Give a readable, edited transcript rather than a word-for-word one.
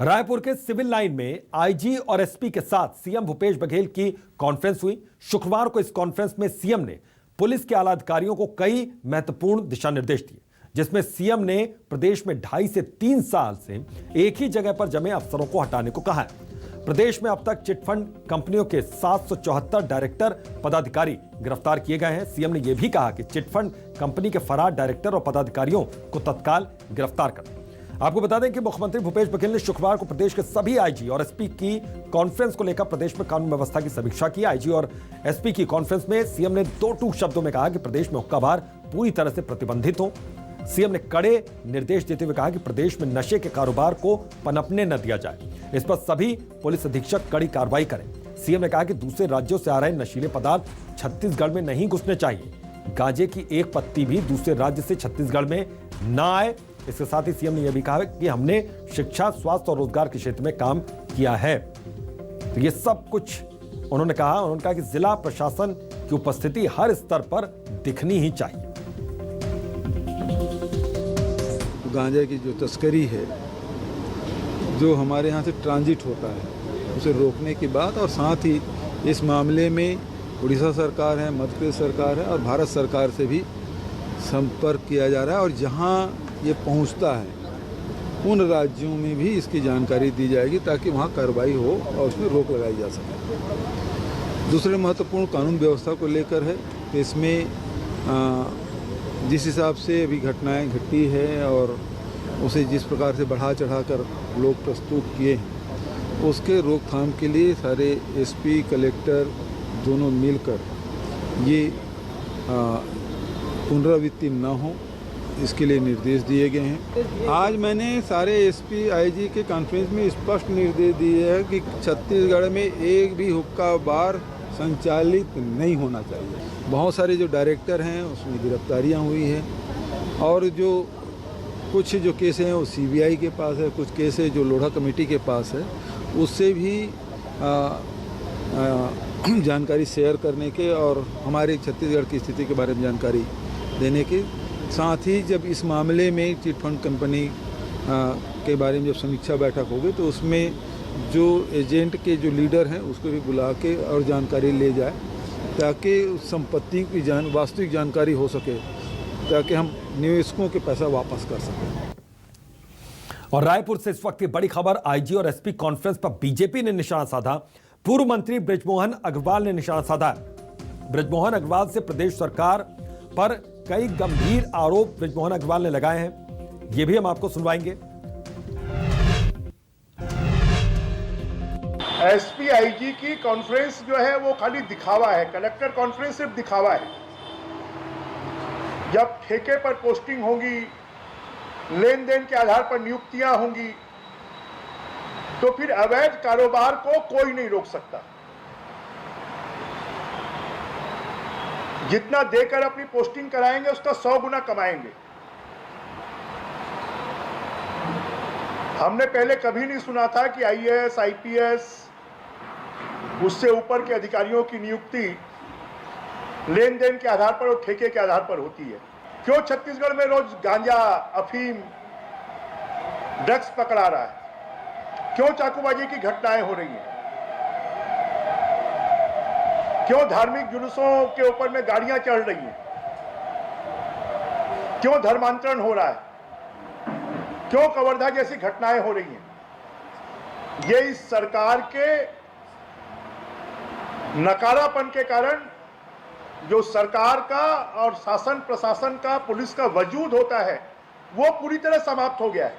रायपुर के civil line में IG और एसपी के साथ सीएम भूपेश बघेल की कॉन्फ्रेंस हुई। शुक्रवार को इस कॉन्फ्रेंस में सीएम ने पुलिस के आला अधिकारियों को कई महत्वपूर्ण दिशा निर्देश दिए, जिसमें सीएम ने प्रदेश में 2.5 से 3 साल से एक ही जगह पर जमे अफसरों को हटाने को कहा है। प्रदेश में अब तक चिटफंड कंपनियों के 774 डायरेक्टर पदाधिकारी गिरफ्तार किए गए हैं। सीएम ने यह भी कहा कि चिटफंड कंपनी के फरार डायरेक्टर और पदाधिकारियों को तत्काल गिरफ्तार करें। आपको बता दें कि मुख्यमंत्री भूपेश बघेल ने शुक्रवार को प्रदेश के सभी आईजी और एसपी की कॉन्फ्रेंस को लेकर प्रदेश में कानून व्यवस्था की समीक्षा की। आईजी और एसपी की कॉन्फ्रेंस में सीएम ने 2 टूक शब्दों में कहा कि प्रदेश में हुक्काबार पूरी तरह से प्रतिबंधित हो। सीएम ने कड़े निर्देश देते हुए कहा कि प्रदेश में नशे के कारोबार को पनपने न दिया जाए। इस पर सभी पुलिस अधीक्षक कड़ी कार्रवाई करें। सीएम ने कहा कि दूसरे राज्यों से आ रहे नशीले पदार्थ छत्तीसगढ़ में नहीं घुसने चाहिए। गांजे की एक पत्ती भी दूसरे राज्य से छत्तीसगढ़ में न आए। इसके साथ ही सीएम ने यह भी कहा कि हमने शिक्षा, स्वास्थ्य और रोजगार के क्षेत्र में काम किया है। तो ये सब कुछ उन्होंने कहा कि जिला प्रशासन की उपस्थिति हर स्तर पर दिखनी ही चाहिए। गांजा की जो तस्करी है, जो हमारे यहाँ से ट्रांजिट होता है, उसे रोकने की बात, और साथ ही इस मामले में उड़ीसा सरकार है, मध्य प्रदेश सरकार है और भारत सरकार से भी संपर्क किया जा रहा है। और जहाँ ये पहुँचता है उन राज्यों में भी इसकी जानकारी दी जाएगी ताकि वहाँ कार्रवाई हो और उसमें रोक लगाई जा सके। दूसरे महत्वपूर्ण कानून व्यवस्था को लेकर है कि इसमें जिस हिसाब से अभी घटनाएं घटी है और उसे जिस प्रकार से बढ़ा चढ़ाकर लोग प्रस्तुत किए हैं, उसके रोकथाम के लिए सारे एसपी, कलेक्टर दोनों मिलकर ये पुनरावृत्ति न हो, इसके लिए निर्देश दिए गए हैं। आज मैंने सारे एसपी, आईजी के कॉन्फ्रेंस में स्पष्ट निर्देश दिए हैं कि छत्तीसगढ़ में एक भी हुक्का बार संचालित नहीं होना चाहिए। बहुत सारे जो डायरेक्टर हैं उसमें गिरफ्तारियां हुई हैं और जो कुछ जो केस हैं वो सीबीआई के पास है, कुछ केस है जो लोढ़ा कमेटी के पास है, उससे भी जानकारी शेयर करने के और हमारे छत्तीसगढ़ की स्थिति के बारे में जानकारी देने के साथ ही जब इस मामले में चिटफंड कंपनी के बारे में जब समीक्षा बैठक होगी तो उसमें जो एजेंट के जो लीडर हैं उसको भी बुला के और जानकारी ले जाए ताकि उस संपत्ति की वास्तविक जानकारी हो सके, ताकि हम निवेशकों के पैसा वापस कर सकें। और रायपुर से इस वक्त की बड़ी खबर, आईजी और एसपी कॉन्फ्रेंस पर बीजेपी ने निशाना साधा। पूर्व मंत्री बृजमोहन अग्रवाल ने निशाना साधा। बृजमोहन अग्रवाल से प्रदेश सरकार पर कई गंभीर आरोप बृजमोहन अग्रवाल ने लगाए हैं, ये भी हम आपको सुनवाएंगे। एसपी आईजी की कॉन्फ्रेंस जो है वो खाली दिखावा है। कलेक्टर कॉन्फ्रेंस सिर्फ दिखावा है। जब ठेके पर पोस्टिंग होगी, लेन देन के आधार पर नियुक्तियां होंगी, तो फिर अवैध कारोबार को कोई नहीं रोक सकता। जितना देकर अपनी पोस्टिंग कराएंगे उसका 100 गुना कमाएंगे। हमने पहले कभी नहीं सुना था कि आईएएस, आईपीएस, उससे ऊपर के अधिकारियों की नियुक्ति लेन देन के आधार पर और ठेके के आधार पर होती है। क्यों छत्तीसगढ़ में रोज गांजा, अफीम, ड्रग्स पकड़ा रहा है? क्यों चाकूबाजी की घटनाएं हो रही हैं? क्यों धार्मिक जुलूसों के ऊपर में गाड़ियां चढ़ रही हैं? क्यों धर्मांतरण हो रहा है? क्यों कवर्धा जैसी घटनाएं हो रही हैं? ये इस सरकार के नकारापन के कारण जो सरकार का और शासन प्रशासन का, पुलिस का वजूद होता है, वो पूरी तरह समाप्त हो गया है।